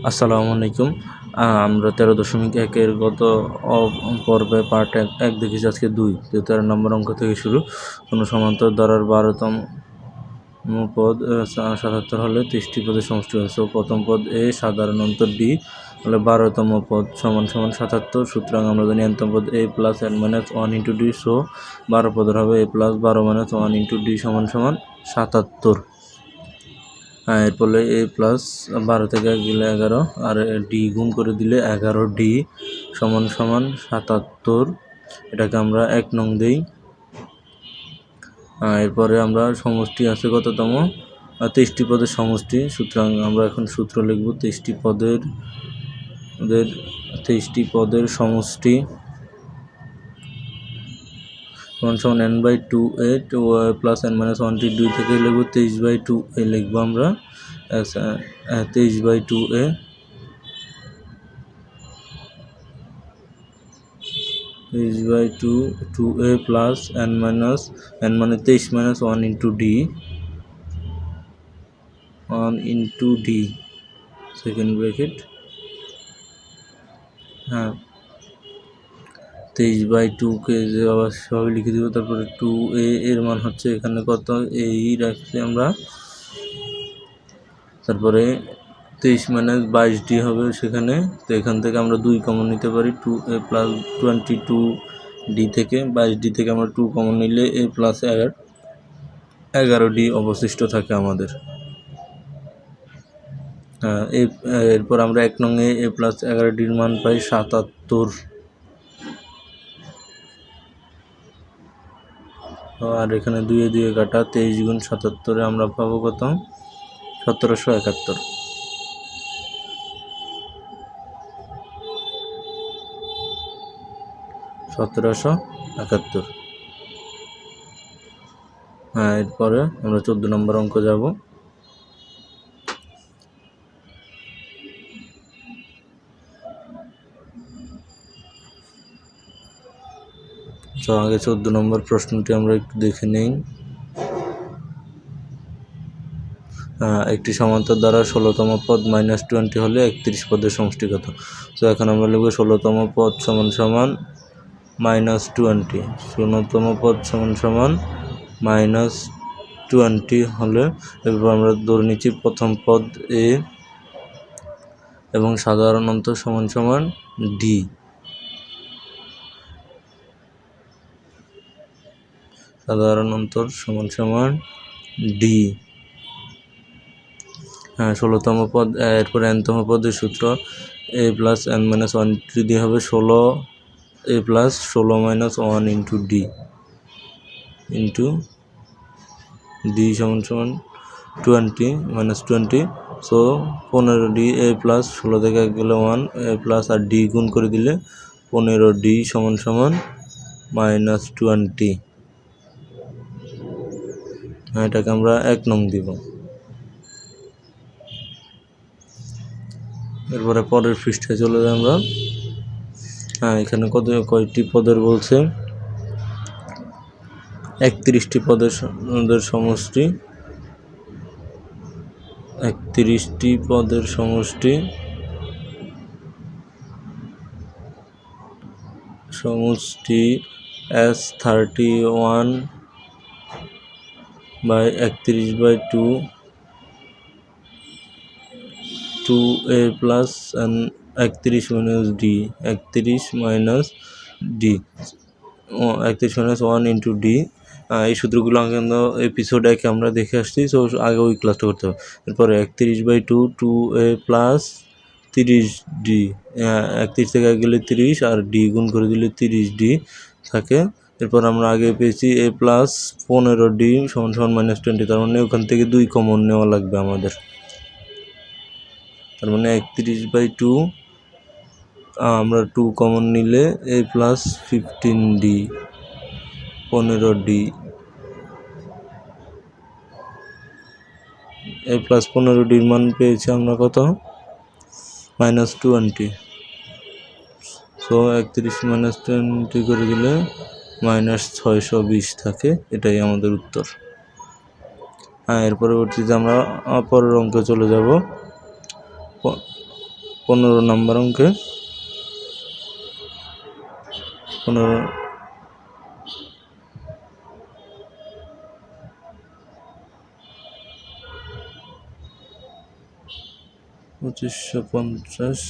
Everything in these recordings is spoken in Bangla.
আসসালামু আলাইকুম। আমরা 13.1-এর গত পর্বে পার্ট 1 দেখেছি, আজকে 2। 13 নম্বর অঙ্ক থেকে শুরু। কোনো সমান্তর ধারার 12তম পদ 77 হলে 30টি পদের সমষ্টি হয়। সো প্রথম পদ এ, সাধারণ অন্তর ডি হলে 12তম পদ সমান 77। সুতরাং আমরা জানি nতম পদ a plus n minus 1 into D. So 12 পদের হবে a plus 12 minus 1 into D সমান 77। এরপরে এ প্লাস 12 থেকে গেলে 11 আর ডি গুণ করে দিলে 11D সমান 77। এটাকে আমরা 1 নং দেই। এরপরে আমরা সমষ্টি আছে কততম, 23টি পদের সমষ্টি। সুতরাং আমরা এখন সূত্র লিখব 23টি পদের সমষ্টি সমান n/2a প্লাস n মাইনাস 1 2 থেকে লিখব 23/2a লিখবো আমরা 23/2a 2a plus n minus n মানে 23 minus 1 into D second bracket 23/2কে যে আবার সবাই লিখে দেবো। তারপরে 2a এর মান হচ্ছে এখানে কত, এই রাখছি আমরা। তারপরে 23 মাইনাস 22D হবে সেখানে। তো এখান থেকে আমরা 2 কমন নিতে পারি। 2a প্লাস 22D থেকে 22D থেকে আমরা 2 কমন নিলে a প্লাস 11D অবশিষ্ট থাকে আমাদের। এরপর আমরা 1 নং এ প্লাস 11Dর মান পাই 77। আর এখানে 2 এ 2 কাটা, 23 গুণ 77 আমরা পাবো কত, 1771। এরপরে আমরা 14 নম্বর অঙ্ক যাব। তো আগে 14 নম্বর প্রশ্নটি আমরা একটু দেখে নেই। একটি সমান্তর দ্বারা 16তম পদ -20 হলে 31 পদের সমষ্টি কত। তো এখন আমরা লিখব 16তম পদ সমান সমান -20, 16তম পদ সমান সমান -20 হলে এরপর আমরা ধরে নিচ্ছি প্রথম পদ এ এবং সাধারণ অন্তর সমান সমান ডি। সাধারণ অন্তর সমান সমান ডি। 16তম পদ, এরপর nতম পদের সূত্র a প্লাস n মাইনাস 1 দিয়ে হবে 16a plus 16 minus 1 into D সমান সমান 20 minus 20। So 15D a plus 16 থেকে গেলে 1 a প্লাস আর ডি গুণ করে দিলে 15D সমান সমান -20। এটাকে আমরা 1 নং দিব। এরপরে পরের পৃষ্ঠায় চলে যাই আমরা। এখানে কয়টি পদের বলছে, 31টি পদের সমষ্টি। 31টি পদের সমষ্টি S31 by 31/2 2a plus 31 minus D 31 minus 1 into D. এই সূত্রগুলো কিন্তু এপিসোড 1 আমরা দেখে আসছি। সো আগে ওই ক্লাসটা করতে হবে। এরপরে 31/2 2a প্লাস 30D, 31 থেকে গেলে 30 আর ডি গুণ করে দিলে 30D থাকে। এরপর আমরা আগে পেয়েছি a প্লাস 15D সমান সমান -20। তার মানে ওখান থেকে 2 কমন নেওয়া লাগবে আমাদের। তার মানে 31/2 আমরা 2 কমন নিলে a plus 15D 15D a plus 15Dর মান পেয়েছি আমরা কত, -20। সো 31 মাইনাস 20 করে দিলে -620 থাকে। এটাই আমাদের উত্তর। এর পরবর্তীতে আমরা পরের অঙ্কে চলে যাব। 15 নম্বর অঙ্কে 2550,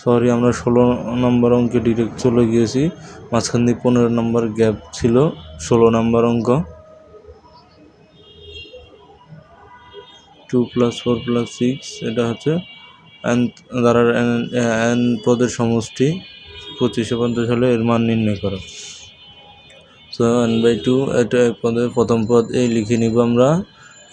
সরি আমরা 16 নম্বর অঙ্কে ডিরেক্ট চলে গিয়েছি, মাঝখান দিয়ে 15 নম্বর গ্যাপ ছিল। 16 নম্বর অঙ্ক 2 + 4 + 6, এটা হচ্ছে n দ্বারা n পদের সমষ্টি 2550 হলে এর মান নির্ণয় করো। সো n/2 এটা পদে প্রথম পদ এই লিখে নিব আমরা।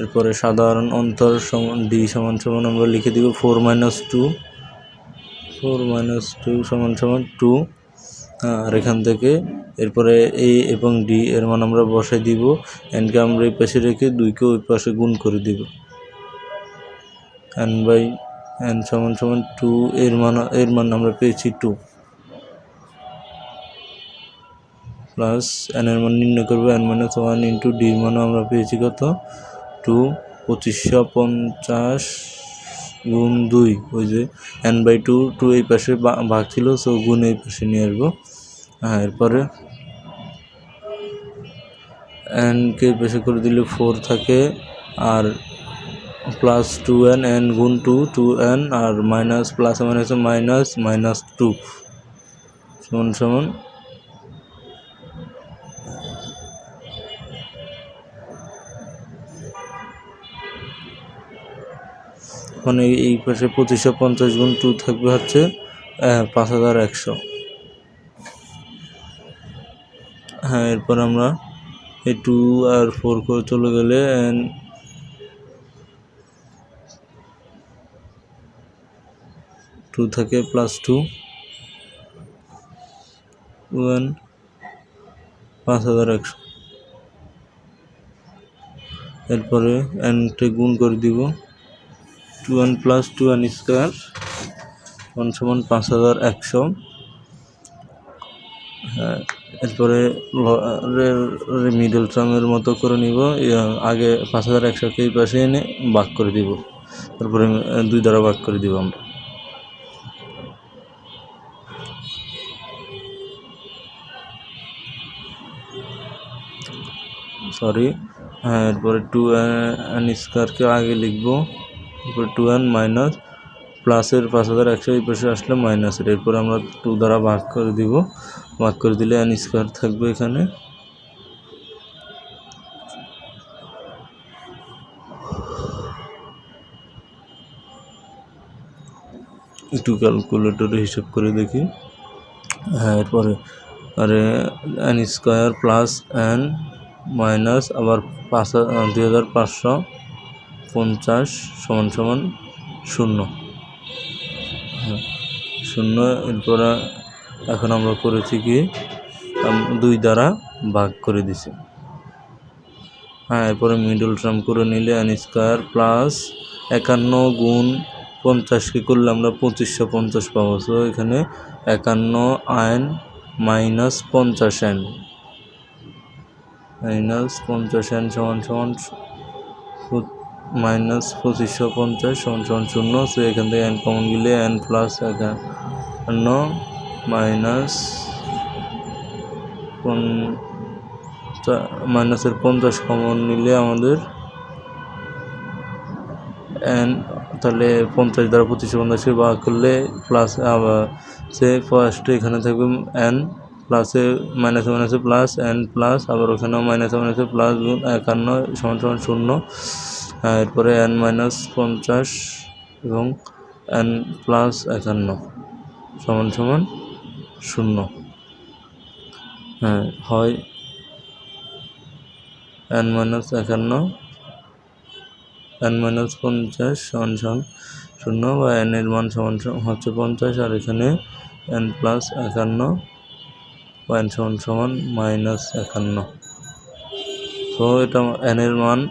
এরপরে সাধারণ অন্তর d সমান আমরা লিখে দিব 4 - 2 = 2। আর এখান থেকে এরপরে a এবং d এর মান আমরা বসাই দিব। nকে আমরা এই পাশে রেখে 2কে ওই পাশে গুণ করে দিব। n/n = 2, এর মান আমরা পেয়েছি 2, প্লাস n এর মান নির্ণয় করবো n - 1 × d এর মান আমরা পেয়েছি কত 2। 2550 গুণ 2, ওই যে n/2 2 এই পাশে ভাগ ছিল, সো গুণ এই পাশে নিয়ে আসবো। এরপরে n কে পাশে করে দিলে 4 থাকে, আর প্লাস 2n, n গুণ 2 2n, আর মাইনাস প্লাস মাইনাসে মাইনাস -2 সমান মানে এই পাশে 2550 গুণ 2 থাকবে হচ্ছে 5100। এরপর আমরা এই 2 আর 4 করে চলে গেলে n 2 থাকে, প্লাস 2 n 5100। এরপরে n-কে গুণ করে দিব, 2n + 2n² = 5100। এরপরে মিডল টার্মের মতো করে নিব, আগে 5100কে এই পাশে এনে ভাগ করে দিব, তারপরে 2 দ্বারা ভাগ করে দিব আমরা। সরি, এরপরে 2n² আগে লিখবো, এরপরে 2n মাইনাস প্লাসের 5100 এই পাশে আসলে মাইনাসের, এরপর আমরা 2 দ্বারা ভাগ করে দিব। ভাগ করে দিলে n² থাকবে এখানে। একটু ক্যালকুলেটরে হিসাব করে দেখি। এরপরে n² প্লাস n মাইনাস আবার 2550 = 0। 0। এরপরে এখন আমরা করেছি কি 2 দ্বারা ভাগ করে দিছি। এরপরে মিডল টার্ম করে নিলে n² প্লাস 51 গুণ 50কে করলে আমরা 2550 পাবো। সো এখানে 51n মাইনাস 50n সমান মাইনাস 2550 সমান 0। সো এখান থেকে n কমন গেলে n প্লাস 51 মাইনাস মাইনাসের 50 কমন নিলে আমাদের n, তাহলে 50 দ্বারা 2550কে ভাগ করলে প্লাস আবার সে ফার্স্টে এখানে থাকবে n প্লাসে মাইনাসে প্লাস n প্লাস আবার ওখানেও মাইনাসে প্লাস গুণ 51 সমান 0। এরপরে n - 50 এবং n প্লাস 51 সমান 0। হয় n - 51 n - 50 সমান 0, বা n এর মান সমান হচ্ছে 50, আর এখানে n প্লাস 51 বা n সমান -51। তো এটা n এর মান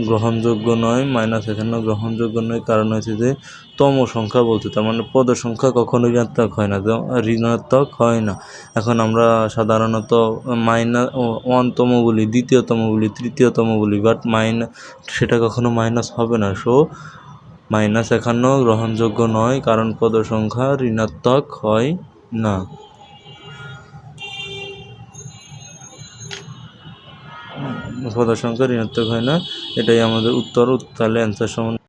গ্রহণযোগ্য নয়, -51 গ্রহণযোগ্য নয়, কারণ হচ্ছে যে তম সংখ্যা বলতে, তার মানে পদের সংখ্যা কখনোই ঋণাত্মক হয় না। এখন আমরা সাধারণত -1তম বলি, দ্বিতীয়তম বলি, তৃতীয়তম বলি, বাট সেটা কখনো মাইনাস হবে না। সো -51 গ্রহণযোগ্য নয় কারণ পদ সংখ্যা ঋণাত্মক হয় না। পদ সংখ্যা ঋণাত্মক হয় না, এটাই আমাদের উত্তর। তাহলে অ্যান্সার সমান